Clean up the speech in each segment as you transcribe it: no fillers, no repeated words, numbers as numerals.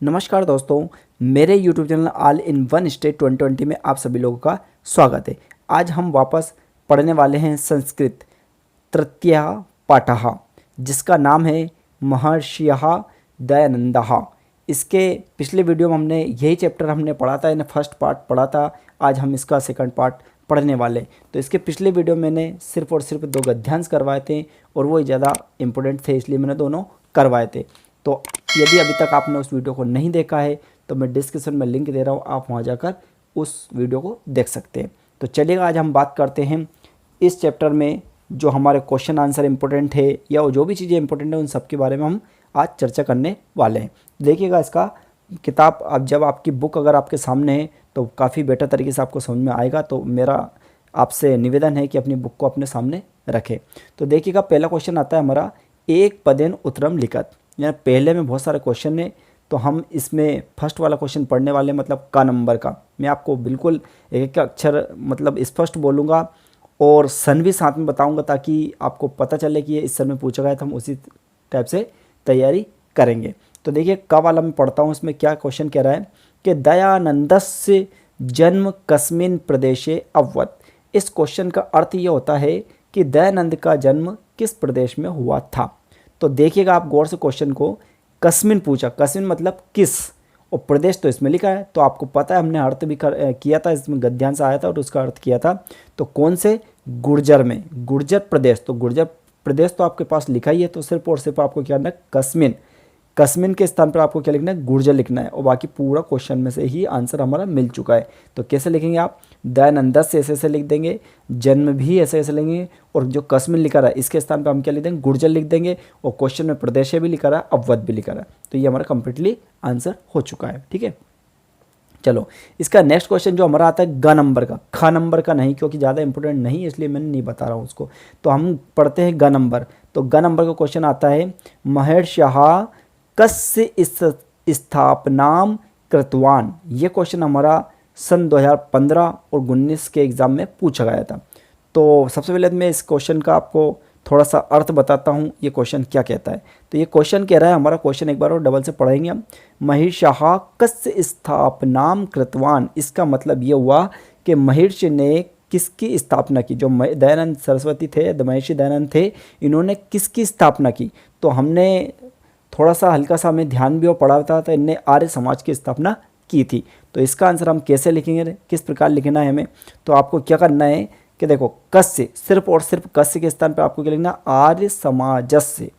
नमस्कार दोस्तों, मेरे YouTube channel all in one state 2020 में आप सभी लोगों का स्वागत है। आज हम वापस पढ़ने वाले हैं संस्कृत तृतीय पाठः, जिसका नाम है महर्षियः दयानन्दः। इसके पिछले वीडियो में हमने यही चैप्टर हमने पढ़ा था, यानी फर्स्ट पार्ट पढ़ा था। आज हम इसका सेकंड पार्ट पढ़ने वाले। तो इसके पिछले वीडियो में मैंने सिर्फ और सिर्फ 2 गद्यांश करवाए थे और वो ज़्यादा इम्पोर्टेंट थे, इसलिए मैंने दोनों करवाए थे। तो यदि अभी तक आपने उस वीडियो को नहीं देखा है तो मैं डिस्क्रिप्शन में लिंक दे रहा हूँ, आप वहाँ जाकर उस वीडियो को देख सकते हैं। तो चलिएगा, आज हम बात करते हैं इस चैप्टर में जो हमारे क्वेश्चन आंसर इंपॉर्टेंट है या जो भी चीज़ें इंपॉर्टेंट है उन सब के बारे में हम आज चर्चा करने वाले हैं। देखिएगा, इसका किताब अब जब आपकी बुक अगर आपके सामने है तो काफ़ी बेटर तरीके से आपको समझ में आएगा। तो मेरा आपसे निवेदन है कि अपनी बुक को अपने सामने रखें। तो देखिएगा, पहला क्वेश्चन आता है हमारा, एक पदेन उत्तरम लिखत। यानी पहले में बहुत सारे क्वेश्चन है, तो हम इसमें फर्स्ट वाला क्वेश्चन पढ़ने वाले, मतलब का नंबर का। मैं आपको बिल्कुल एक एक अक्षर मतलब स्पष्ट बोलूँगा और सन भी साथ में बताऊँगा, ताकि आपको पता चले कि ये इस सन में पूछा गया था, हम उसी टाइप से तैयारी करेंगे। तो देखिए, का वाला मैं पढ़ता हूँ। इसमें क्या क्वेश्चन कह रहा है कि दयानन्दस्य जन्म कस्मिन् प्रदेशे अभवत्। इस क्वेश्चन का अर्थ ये होता है कि दयानंद का जन्म किस प्रदेश में हुआ था। तो देखिएगा आप गौर से क्वेश्चन को, कस्मिन पूछा, कस्मिन मतलब किस, और प्रदेश तो इसमें लिखा है। तो आपको पता है, हमने अर्थ भी किया था, इसमें गद्यांश आया था और उसका अर्थ किया था। तो कौन से, गुर्जर में, गुर्जर प्रदेश। तो गुर्जर प्रदेश तो आपके पास लिखा ही है, तो सिर्फ और सिर्फ आपको क्या करना है, कस्मिन, कस्मिन के स्थान पर आपको क्या लिखना है, गुर्जर लिखना है। और बाकी पूरा क्वेश्चन में से ही आंसर हमारा मिल चुका है। तो कैसे लिखेंगे आप, दयानन्दस्य ऐसे ऐसे लिख देंगे, जन्म भी ऐसे ऐसे लेंगे, और जो कस्मिन लिखा रहा है इसके स्थान पर हम क्या लिख देंगे, गुर्जर लिख देंगे। और क्वेश्चन में प्रदेश भी लिखा रहा है, अवध भी लिखा रहा है। तो ये हमारा कंप्लीटली आंसर हो चुका है। ठीक है, चलो इसका नेक्स्ट क्वेश्चन जो हमारा आता है ग नंबर का, ख नंबर का नहीं, क्योंकि ज़्यादा इंपॉर्टेंट नहीं है इसलिए मैंने नहीं बता रहा हूँ उसको। तो हम पढ़ते हैं ग नंबर। तो ग नंबर का क्वेश्चन आता है, महर्षियः कस्य स्थापनाम कृतवान। ये क्वेश्चन हमारा सन 2015 और 19 के एग्ज़ाम में पूछा गया था। तो सबसे पहले मैं इस क्वेश्चन का आपको थोड़ा सा अर्थ बताता हूँ, ये क्वेश्चन क्या कहता है। तो ये क्वेश्चन कह रहा है, हमारा क्वेश्चन एक बार और डबल से पढ़ेंगे हम, महिषः कस्य स्थापनाम कृतवान। इसका मतलब ये हुआ कि महर्षि ने किसकी स्थापना की। जो दयानंद सरस्वती थे, महर्षि दयानंद थे, इन्होंने किसकी स्थापना की। तो हमने थोड़ा सा हल्का सा हमें ध्यान भी और पढ़ा था, तो इनने आर्य समाज की स्थापना की थी। तो इसका आंसर हम कैसे लिखेंगे, किस प्रकार लिखना है हमें। तो आपको क्या करना है कि देखो, कस्य, सिर्फ और सिर्फ कस्य के स्थान पर आपको क्या लिखना, आर्य समाजस्य।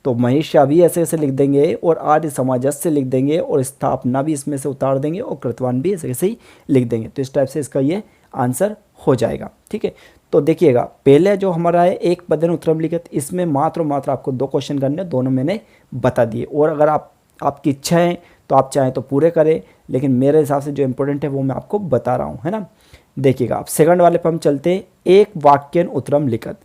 तो महिषा भी ऐसे ऐसे लिख देंगे और आर्य समाजस्य लिख देंगे और स्थापना भी इसमें से उतार देंगे और कृतवान भी ऐसे ऐसे ही लिख देंगे। तो इस टाइप से इसका ये आंसर हो जाएगा। ठीक है, तो देखिएगा, पहले जो हमारा है एक पदेन उत्तरम लिखित, इसमें मात्र आपको 2 क्वेश्चन करने, दोनों मैंने बता दिए। और अगर आपकी इच्छा है तो आप चाहें तो पूरे करें, लेकिन मेरे हिसाब से जो इंपॉर्टेंट है वो मैं आपको बता रहा हूँ, है ना। देखिएगा, आप सेकंड वाले पर हम चलते हैं, एक वाक्यन उत्तरम लिखत।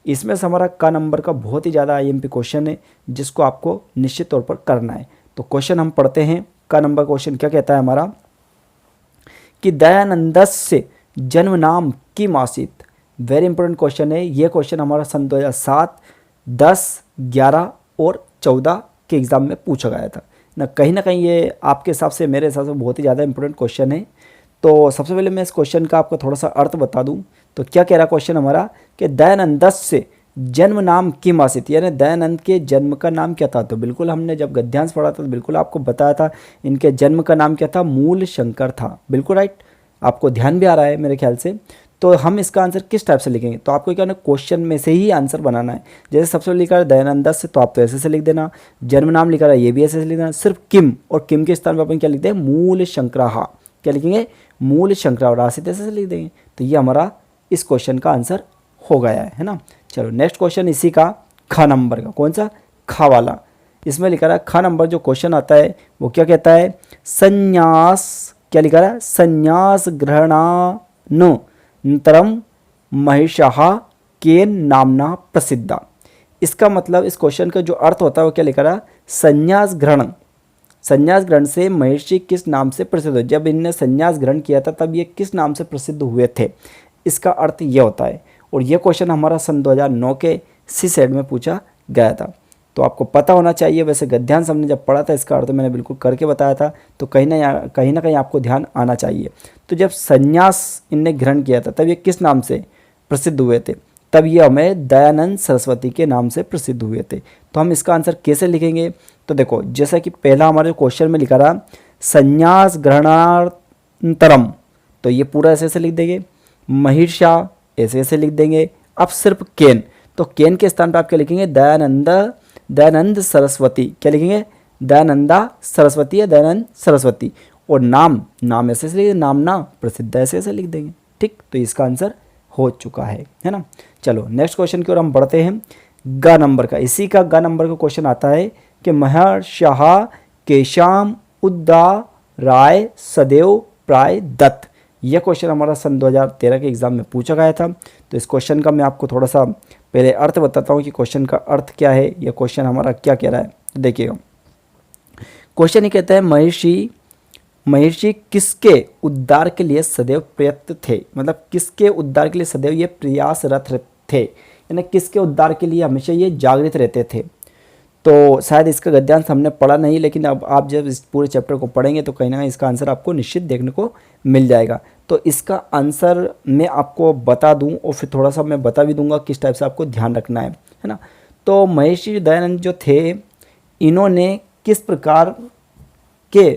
इसमें से हमारा का नंबर का बहुत ही ज़्यादा IMP क्वेश्चन है, जिसको आपको निश्चित तौर पर करना है। तो क्वेश्चन हम पढ़ते हैं, का नंबर क्वेश्चन क्या कहता है हमारा, कि दयानन्दस्य जन्म नाम किम आसीत्। वेरी इंपॉर्टेंट क्वेश्चन है ये। क्वेश्चन हमारा सन 2007, 10, 11 और 14 के एग्ज़ाम में पूछा गया था ना कहीं ये आपके हिसाब से, मेरे हिसाब से बहुत ही ज़्यादा इंपॉर्टेंट क्वेश्चन है। तो सबसे पहले मैं इस क्वेश्चन का आपको थोड़ा सा अर्थ बता दूं। तो क्या कह रहा क्वेश्चन हमारा, कि दयानन्दस्य जन्म नाम किम आसीत्, यानी दयानंद के जन्म का नाम क्या था। तो बिल्कुल हमने जब गद्यांश पढ़ा था तो बिल्कुल आपको बताया था, इनके जन्म का नाम क्या था, मूल शंकर था। बिल्कुल राइट, आपको ध्यान भी आ रहा है मेरे ख्याल से। तो हम इसका आंसर किस टाइप से लिखेंगे, तो आपको क्या ना क्वेश्चन में से ही आंसर बनाना है। जैसे सबसे पहले लिखा है दयानन्दस्य, तो आप तो ऐसे से लिख देना। जन्म नाम लिखा है, ये भी ऐसे से लिख देना। सिर्फ किम, और किम के स्थान पर अपन क्या लिखते हैं, मूल शंकराः। क्या लिखेंगे, मूल शंकरा, और राशि ऐसे से लिख देंगे। तो ये हमारा इस क्वेश्चन का आंसर हो गया है ना। चलो नेक्स्ट क्वेश्चन इसी का, ख नंबर का, कौन सा, खा वाला। इसमें लिखा रहा है ख नंबर जो क्वेश्चन आता है वो क्या कहता है, संन्यास, क्या लिखा रहा है, संन्यास ग्रहणानन्तरम महिषः केन नामना प्रसिद्धा। इसका मतलब इस क्वेश्चन का जो अर्थ होता है वो क्या लिखा रहा है, संन्यास ग्रहण, संन्यास ग्रहण से महर्षि किस नाम से प्रसिद्ध हो। जब इनने संन्यास ग्रहण किया था तब ये किस नाम से प्रसिद्ध हुए थे, इसका अर्थ ये होता है। और ये क्वेश्चन हमारा सन 2009 के CSET में पूछा गया था। तो आपको पता होना चाहिए। वैसे गद्यांश हमने जब पढ़ा था इसका अर्थ मैंने बिल्कुल करके बताया था, तो कहीं ना कहीं आपको ध्यान आना चाहिए। तो जब संन्यास इनने ग्रहण किया था तब ये किस नाम से प्रसिद्ध हुए थे? तब ये हमें दयानंद सरस्वती के नाम से प्रसिद्ध हुए थे। तो हम इसका आंसर कैसे लिखेंगे? तो देखो, जैसा कि पहला हमारे क्वेश्चन में लिखा रहा संन्यास ग्रहणांतरम, तो ये पूरा ऐसे ऐसे लिख देंगे। महिषा ऐसे ऐसे लिख देंगे। अब सिर्फ केन, तो केन के स्थान पर आप क्या लिखेंगे? दयानंद सरस्वती। क्या लिखेंगे? दयानंदा सरस्वती या दयानंद सरस्वती। और नाम ऐसे ऐसे लिख, नाम ना प्रसिद्ध ऐसे ऐसे लिख देंगे। ठीक, तो इसका आंसर हो चुका है ना। चलो नेक्स्ट क्वेश्चन की ओर हम बढ़ते हैं। ग नंबर का, इसी का ग नंबर का क्वेश्चन आता है कि महर्षः केशाम उद्दाराय सदैव प्राय दत्त। यह क्वेश्चन हमारा सन 2013 के एग्जाम में पूछा गया था। तो इस क्वेश्चन का मैं आपको थोड़ा सा पहले अर्थ बताता हूँ कि क्वेश्चन का अर्थ क्या है, यह क्वेश्चन हमारा क्या कह रहा है। तो देखिएगा, क्वेश्चन ये कहता है महर्षि किसके उद्धार के लिए सदैव प्रयत्न थे, मतलब किसके उद्धार के लिए सदैव ये प्रयासरत थे, यानी किसके उद्धार के लिए हमेशा ये जागृत रहते थे। तो शायद इसका गद्यांश हमने पढ़ा नहीं, लेकिन अब आप जब इस पूरे चैप्टर को पढ़ेंगे तो कहीं ना कहीं इसका आंसर आपको निश्चित देखने को मिल जाएगा। तो इसका आंसर मैं आपको बता दूं और फिर थोड़ा सा मैं बता भी दूंगा किस टाइप से आपको ध्यान रखना है ना। तो महर्षि दयानंद जो थे, इन्होंने किस प्रकार के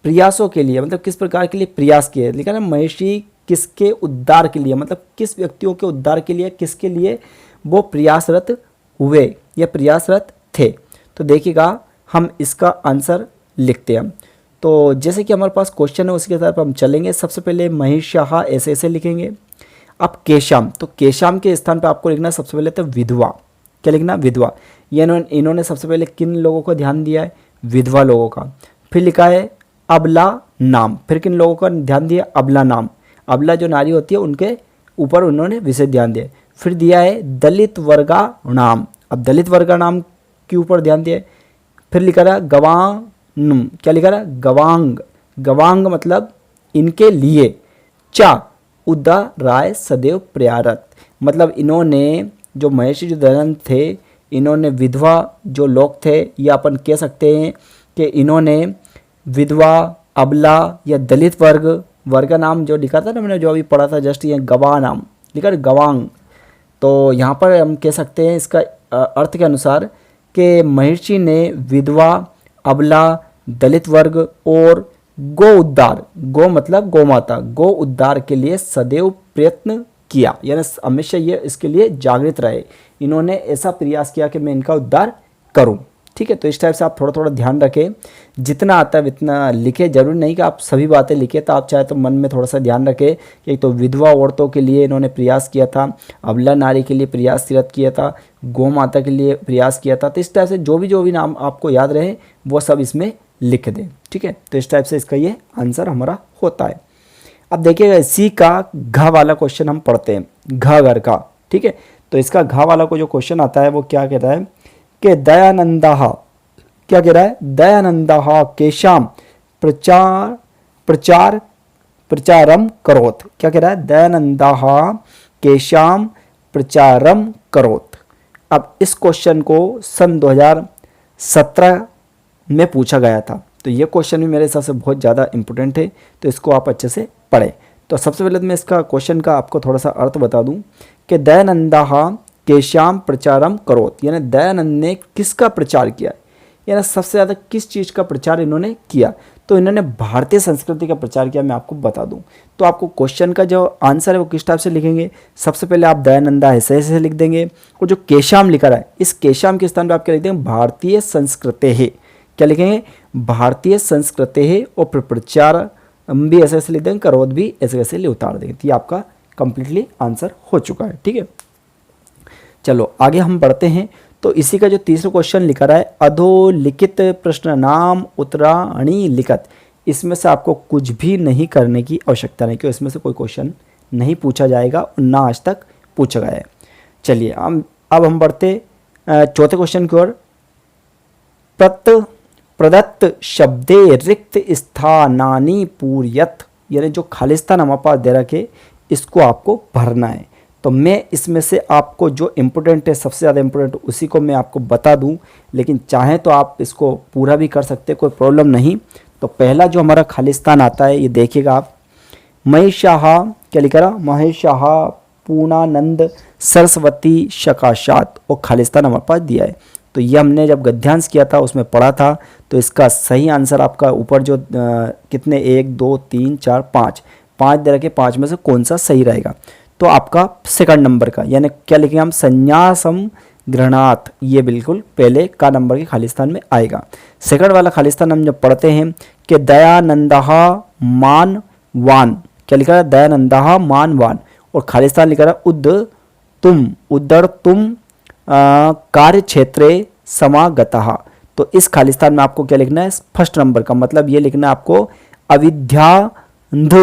प्रयासों के लिए, मतलब किस प्रकार के लिए प्रयास किए, लिखा ना महर्षि किसके उद्धार के लिए, मतलब किस व्यक्तियों के उद्धार के लिए, किसके लिए वो प्रयासरत हुए या प्रयासरत थे। तो देखिएगा, हम इसका आंसर लिखते हैं। तो जैसे कि हमारे पास क्वेश्चन है उसके तरफ हम चलेंगे। सबसे पहले महिषः ऐसे ऐसे लिखेंगे। अब केशाम, तो केशाम के स्थान पर आपको लिखना सबसे पहले तो विधवा। क्या लिखना? विधवा। ये इन्होंने सबसे पहले किन लोगों को ध्यान दिया है? विधवा लोगों का। फिर लिखा है अबला नाम, फिर किन लोगों का ध्यान दिया? अबला नाम। अबला जो नारी होती है उनके ऊपर उन्होंने विशेष ध्यान दिया। फिर दिया है दलित वर्गा नाम, अब दलित वर्गा नाम के ऊपर ध्यान दिया। फिर लिखा रहा गवांग, क्या लिखा रहा? गवांग। गवांग मतलब इनके लिए। चा उद्धाराय सदैव प्रयारत, मतलब इन्होंने जो महर्षि जो दयानंद थे, इन्होंने विधवा जो लोग थे, या अपन कह सकते हैं कि इन्होंने विधवा, अबला या दलित वर्ग का नाम जो लिखा था ना मैंने, जो अभी पढ़ा था जस्ट, ये गवाह नाम लिखा है, गवांग। तो यहाँ पर हम कह सकते हैं इसका अर्थ के अनुसार कि महर्षि ने विधवा, अबला, दलित वर्ग और गो उद्धार, गो मतलब गौ माता, गो उद्धार के लिए सदैव प्रयत्न किया, यानी हमेशा ये इसके लिए जागृत रहे। इन्होंने ऐसा प्रयास किया कि मैं इनका उद्धार करूं। ठीक है, तो इस टाइप से आप थोड़ा थोड़ा ध्यान रखें, जितना आता है इतना लिखे। जरूरी नहीं कि आप सभी बातें लिखें, तो आप चाहे तो मन में थोड़ा सा ध्यान रखें कि एक तो विधवा औरतों के लिए इन्होंने प्रयास किया था, अबला नारी के लिए प्रयासरत किया था, गौ माता के लिए प्रयास किया था। तो इस टाइप से जो भी नाम आपको याद रहे वो सब इसमें लिख दें। ठीक है, तो इस टाइप से इसका ये आंसर हमारा होता है। अब देखिएगा, इसी का घ वाला क्वेश्चन हम पढ़ते हैं, घ घर का। ठीक है, तो इसका घ वाला को जो क्वेश्चन आता है वो क्या कहता है कि दयानंदः, क्या कह रहा है? दयानंदः केशाम प्रचारम करोत। क्या कह रहा है? दयानंदः केशाम प्रचारम करोत। अब इस क्वेश्चन को सन 2017 में पूछा गया था, तो ये क्वेश्चन भी मेरे हिसाब से बहुत ज़्यादा इंपॉर्टेंट है, तो इसको आप अच्छे से पढ़ें। तो सबसे पहले तो मैं इसका क्वेश्चन का आपको थोड़ा सा अर्थ बता दूं कि दयानंदः केशाम प्रचारम करोत, यानी दयानंद ने किसका प्रचार किया, यानी सबसे ज़्यादा किस चीज़ का प्रचार इन्होंने किया। तो इन्होंने भारतीय संस्कृति का प्रचार किया, मैं आपको बता दूं। तो आपको क्वेश्चन का जो आंसर है वो किस टाइप से लिखेंगे? सबसे पहले आप दयानंदा ऐसे ऐसे लिख देंगे, और जो केशाम लिखा रहा है, इस केशाम के स्थान पर आप क्या लिख देंगे? भारतीय संस्कृति है। क्या लिखेंगे? भारतीय संस्कृति है। और प्रचार भी ऐसे ऐसे लिख देंगे, करोत भी ऐसे ऐसे ले उतार देंगे। तो ये आपका कंप्लीटली आंसर हो चुका है। ठीक है, चलो आगे हम बढ़ते हैं। तो इसी का जो तीसरा क्वेश्चन लिखा रहा है, अधोलिखित प्रश्न नाम उत्तराणी लिखत, इसमें से आपको कुछ भी नहीं करने की आवश्यकता नहीं, क्योंकि इसमें से कोई क्वेश्चन नहीं पूछा जाएगा और ना आज तक पूछा गया है। चलिए अब हम बढ़ते चौथे क्वेश्चन की ओर। प्रदत्त शब्दे रिक्त स्थानानि पूर्यत, यानी जो खाली स्थान हमारे पास दे रखे इसको आपको भरना है। तो मैं इसमें से आपको जो इम्पोर्टेंट है, सबसे ज़्यादा इम्पोर्टेंट, उसी को मैं आपको बता दूं, लेकिन चाहें तो आप इसको पूरा भी कर सकते हैं, कोई प्रॉब्लम नहीं। तो पहला जो हमारा खालिस्तान आता है, ये देखिएगा आप, महिषाह, क्या लिखा रहा, महिषाह पूर्णानंद सरस्वती शकाशात, और खालिस्तान हमारे पास दिया है। तो ये हमने जब गद्यांश किया था उसमें पढ़ा था। तो इसका सही आंसर आपका ऊपर जो कितने 1 2 3 4 5 दे रखे, 5 में से कौन सा सही रहेगा। तो आपका सेकंड नंबर का, यानी क्या लिखेंगे हम, संन्यासम गृहणात, ये बिल्कुल पहले का नंबर के खालिस्तान में आएगा। सेकंड वाला खालिस्तान हम जब पढ़ते हैं कि दयानंदः मानवान, क्या लिखा है, दयानंदः मानवान, और खालिस्तान लिखा है उद्धर तुम कार्य क्षेत्रे समागतः। तो इस खालिस्तान में आपको क्या लिखना है, फर्स्ट नंबर का, मतलब ये लिखना है आपको अविद्यान्ध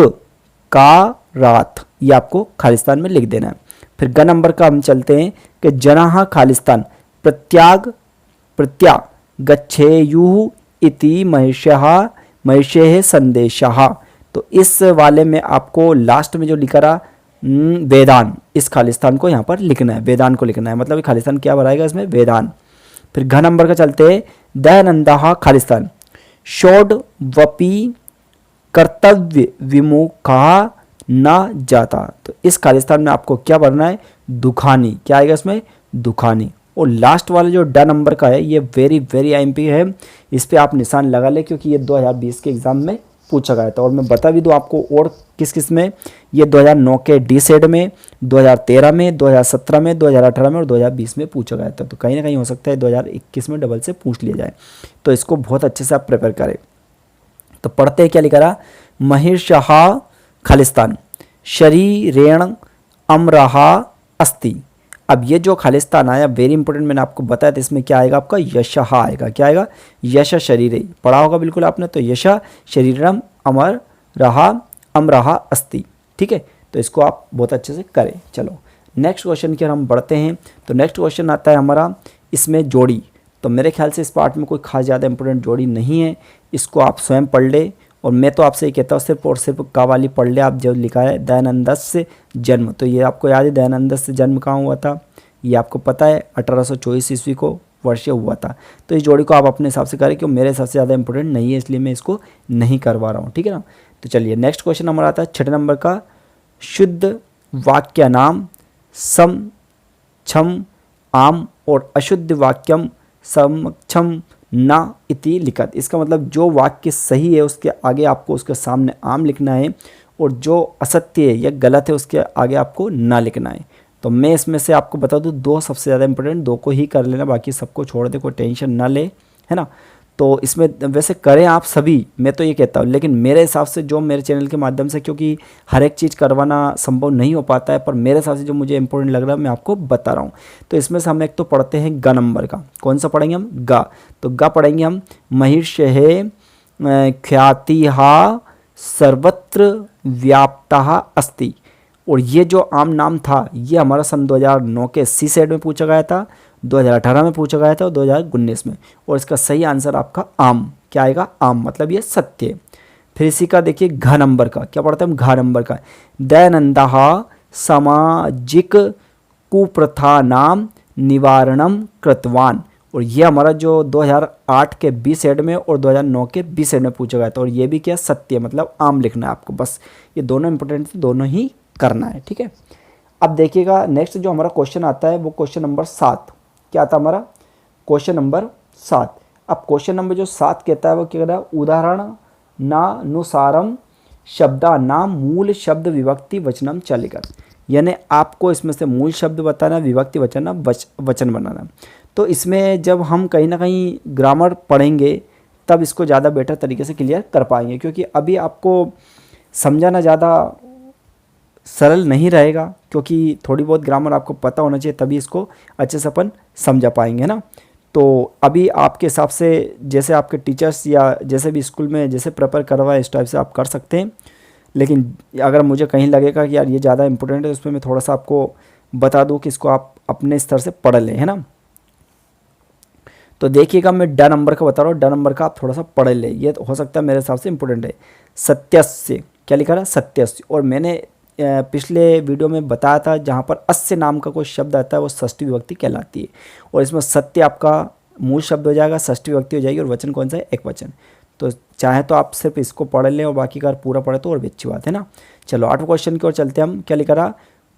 का रात, ये आपको खालिस्तान में लिख देना है। फिर ग नंबर का हम चलते हैं कि जनाः खालिस्तान प्रत्या गच्छेयुः इति महिषेः संदेशः। तो इस वाले में आपको लास्ट में जो लिखा रहा वेदान, इस खालिस्तान को यहाँ पर लिखना है, वेदान को लिखना है, मतलब ये खालिस्तान क्या बनाएगा इसमें, वेदान। फिर घ नंबर का चलते हैं दयानंदः खालिस्तान षोडवपि कर्तव्य विमुखा न जाता। तो इस खालिस्तान में आपको क्या बनना है, दुखानी, क्या आएगा इसमें, दुखानी। और लास्ट वाला जो ड नंबर का है, ये वेरी वेरी आईएमपी है, इस पे आप निशान लगा ले, क्योंकि ये 2020 के एग्जाम में पूछा गया था। और मैं बता भी दूँ आपको और किस किस में, ये 2009 के डी सेड में, 2013 में, 2017 में, 2018 में और 2020 में पूछा गया था। तो कहीं ना कहीं हो सकता है 2021 में डबल से पूछ लिया जाए, तो इसको बहुत अच्छे से आप प्रिपेयर करें। तो पढ़ते हैं, क्या लिखा रहा, महिषाः खालिस्तान शरीरेण अमरहा अस्ति। अब ये जो खालिस्तान आया वेरी इंपॉर्टेंट, मैंने आपको बताया था, इसमें क्या आएगा आपका, यशः आएगा, क्या आएगा, यश शरीरे, पढ़ा होगा बिल्कुल आपने। तो यश शरीरम अमरहा अस्ति, ठीक है। तो इसको आप बहुत अच्छे से करें। चलो नेक्स्ट क्वेश्चन की हम बढ़ते हैं। तो नेक्स्ट क्वेश्चन आता है हमारा, इसमें जोड़ी। तो मेरे ख्याल से इस पार्ट में कोई खास ज़्यादा इंपॉर्टेंट जोड़ी नहीं है, इसको आप स्वयं पढ़ ले। और मैं तो आपसे ये कहता हूँ सिर्फ और सिर्फ का वाली पढ़ ले आप, जो लिखा है दयानंदस्य जन्म। तो ये आपको याद है दयानंदस्य जन्म कहाँ हुआ था, ये आपको पता है 1824 ईस्वी को वर्ष हुआ था। तो इस जोड़ी को आप अपने हिसाब से करें, क्योंकि मेरे हिसाब से ज़्यादा इंपॉर्टेंट नहीं है, इसलिए मैं इसको नहीं करवा रहा हूँ, ठीक है ना। तो चलिए नेक्स्ट क्वेश्चन हमारा आता है 6 नंबर का, शुद्ध वाक्य नाम सम छम आम और अशुद्ध वाक्यम समक्षम ना इति लिखत। इसका मतलब जो वाक्य सही है उसके आगे आपको उसके सामने आम लिखना है, और जो असत्य है या गलत है उसके आगे आपको ना लिखना है। तो मैं इसमें से आपको बता दूं, 2 सबसे ज़्यादा इंपॉर्टेंट, 2 को ही कर लेना, बाकी सबको छोड़ दे, कोई टेंशन ना ले, है ना। तो इसमें वैसे करें आप सभी, मैं तो ये कहता हूँ, लेकिन मेरे हिसाब से जो मेरे चैनल के माध्यम से, क्योंकि हर एक चीज़ करवाना संभव नहीं हो पाता है, पर मेरे हिसाब से जो मुझे इंपॉर्टेंट लग रहा है मैं आपको बता रहा हूँ। तो इसमें से हम एक तो पढ़ते हैं ग नंबर का, कौन सा पढ़ेंगे हम, ग। तो ग पढ़ेंगे हम, महिषेः ख्यातिहा सर्वत्र व्याप्ता अस्ति। और ये जो आम नाम था, ये हमारा सन 2009 के सी सेट में पूछा गया था, 2018 में पूछा गया था और 2019 में। और इसका सही आंसर आपका आम, क्या आएगा, आम, मतलब ये सत्य है। फिर इसी का देखिए घ नंबर का, क्या पढ़ते हैं हम, घ नंबर का, दयानंदः सामाजिक कुप्रथा नाम निवारणम कृतवान। और ये हमारा जो 2008 के बी सेट में और 2009 के बी सेट में पूछा गया था, और ये भी क्या, सत्य, मतलब आम लिखना है आपको, बस ये दोनों इंपॉर्टेंट, दोनों ही करना है, ठीक है। अब देखिएगा नेक्स्ट जो हमारा क्वेश्चन आता है वो क्वेश्चन नंबर 7, क्या आता है हमारा, क्वेश्चन नंबर 7। अब क्वेश्चन नंबर जो 7 कहता है वो क्या कहता है, उदाहरण नानुसारम शब्दा नाम मूल शब्द विभक्ति वचनम चलिकर। यानी आपको इसमें से मूल शब्द बताना, विभक्ति वचन वचन बनाना। तो इसमें जब हम कहीं ना कहीं ग्रामर पढ़ेंगे तब इसको ज़्यादा बेटर तरीके से क्लियर कर पाएंगे, क्योंकि अभी आपको समझाना ज़्यादा सरल नहीं रहेगा, क्योंकि थोड़ी बहुत ग्रामर आपको पता होना चाहिए, तभी इसको अच्छे से अपन समझा पाएंगे ना। तो अभी आपके हिसाब से जैसे आपके टीचर्स या जैसे भी स्कूल में जैसे प्रिपेयर करवाए इस टाइप से आप कर सकते हैं, लेकिन अगर मुझे कहीं लगेगा कि यार ये ज़्यादा इंपॉर्टेंट है, उसमें मैं थोड़ा सा आपको बता दूँ कि इसको आप अपने स्तर से पढ़ लें, है ना। तो देखिएगा मैं ड नंबर का बता रहा हूँ, ड नंबर का आप थोड़ा सा पढ़ लें, ये हो सकता है मेरे हिसाब से इंपॉर्टेंट है। सत्यस्य, क्या लिखा रहा है, सत्यस्य। और मैंने पिछले वीडियो में बताया था, जहाँ पर अस्य नाम का कोई शब्द आता है वो षष्ठी विभक्ति कहलाती है। और इसमें सत्य आपका मूल शब्द हो जाएगा, षष्ठी विभक्ति हो जाएगी, और वचन कौन सा है, एक वचन। तो चाहे तो आप सिर्फ इसको पढ़ लें और बाकी का पूरा पढ़े तो और भी अच्छी बात है ना। चलो 8वें क्वेश्चन की ओर चलते हैं हम। क्या लिखा रहा,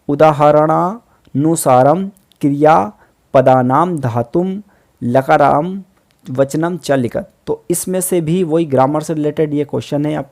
उदाहरणानुसारम क्रिया पदानाम धातुम लकाराम वचनम च लिखत। तो इसमें से भी वही ग्रामर से रिलेटेड ये क्वेश्चन है। आप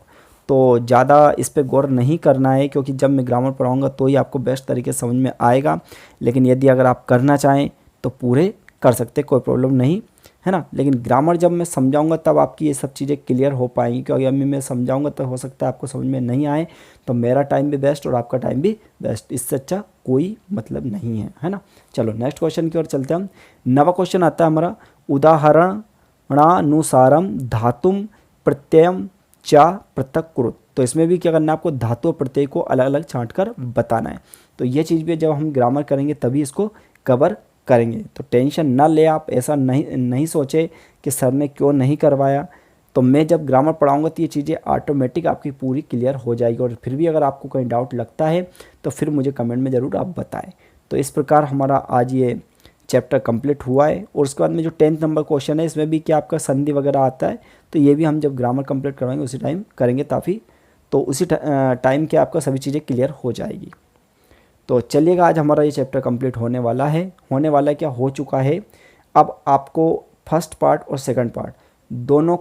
तो ज़्यादा इस पे गौर नहीं करना है, क्योंकि जब मैं ग्रामर पढ़ाऊँगा तो ही आपको बेस्ट तरीके से समझ में आएगा। लेकिन यदि अगर आप करना चाहें तो पूरे कर सकते, कोई प्रॉब्लम नहीं है ना। लेकिन ग्रामर जब मैं समझाऊंगा तब आपकी ये सब चीज़ें क्लियर हो पाएंगी, क्योंकि अभी मैं समझाऊंगा तो हो सकता है आपको समझ में नहीं आए, तो मेरा टाइम भी बेस्ट और आपका टाइम भी बेस्ट, इससे अच्छा कोई मतलब नहीं है ना। चलो नेक्स्ट क्वेश्चन की ओर चलते हैं हम। 9वां क्वेश्चन आता है हमारा, उदाहरणानुसारम धातुम प्रत्ययम चा पृथक कुरुत। तो इसमें भी क्या करना है आपको, धातु और प्रत्यय को अलग अलग छांट कर बताना है। तो ये चीज़ भी जब हम ग्रामर करेंगे तभी इसको कवर करेंगे। तो टेंशन ना ले आप, ऐसा नहीं सोचे कि सर ने क्यों नहीं करवाया। तो मैं जब ग्रामर पढ़ाऊंगा तो ये चीज़ें ऑटोमेटिक आपकी पूरी क्लियर हो जाएगी। और फिर भी अगर आपको कहीं डाउट लगता है तो फिर मुझे कमेंट में ज़रूर आप बताएं। तो इस प्रकार हमारा आज ये चैप्टर कंप्लीट हुआ है। और उसके बाद में जो 10th नंबर क्वेश्चन है, इसमें भी क्या आपका संधि वगैरह आता है, तो ये भी हम जब ग्रामर कंप्लीट करवाएंगे उसी टाइम करेंगे, ताकि तो उसी टाइम के आपका सभी चीज़ें क्लियर हो जाएगी। तो चलिएगा, आज हमारा ये चैप्टर कंप्लीट होने वाला है। क्या हो चुका है। अब आपको फर्स्ट पार्ट और सेकंड पार्ट दोनों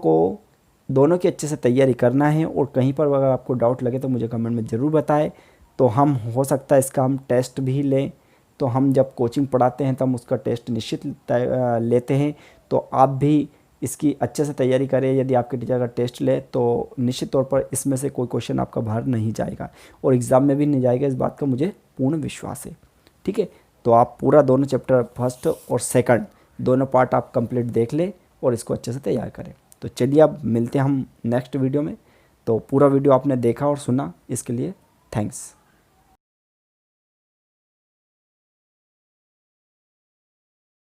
की अच्छे से तैयारी करना है। और कहीं पर अगर आपको डाउट लगे तो मुझे कमेंट में ज़रूर बताएं। तो हम हो सकता है इसका हम टेस्ट भी लें। तो हम जब कोचिंग पढ़ाते हैं तो हम उसका टेस्ट निश्चित लेते हैं। तो आप भी इसकी अच्छे से तैयारी करें। यदि आपके टीचर का टेस्ट ले तो निश्चित तौर पर इसमें से कोई क्वेश्चन आपका बाहर नहीं जाएगा, और एग्ज़ाम में भी नहीं जाएगा, इस बात का मुझे पूर्ण विश्वास है। ठीक है, तो आप पूरा दोनों चैप्टर फर्स्ट और सेकंड दोनों पार्ट आप कंप्लीट देख लें और इसको अच्छे से तैयार करें। तो चलिए अब मिलते हैं हम नेक्स्ट वीडियो में। तो पूरा वीडियो आपने देखा और सुना, इसके लिए थैंक्स।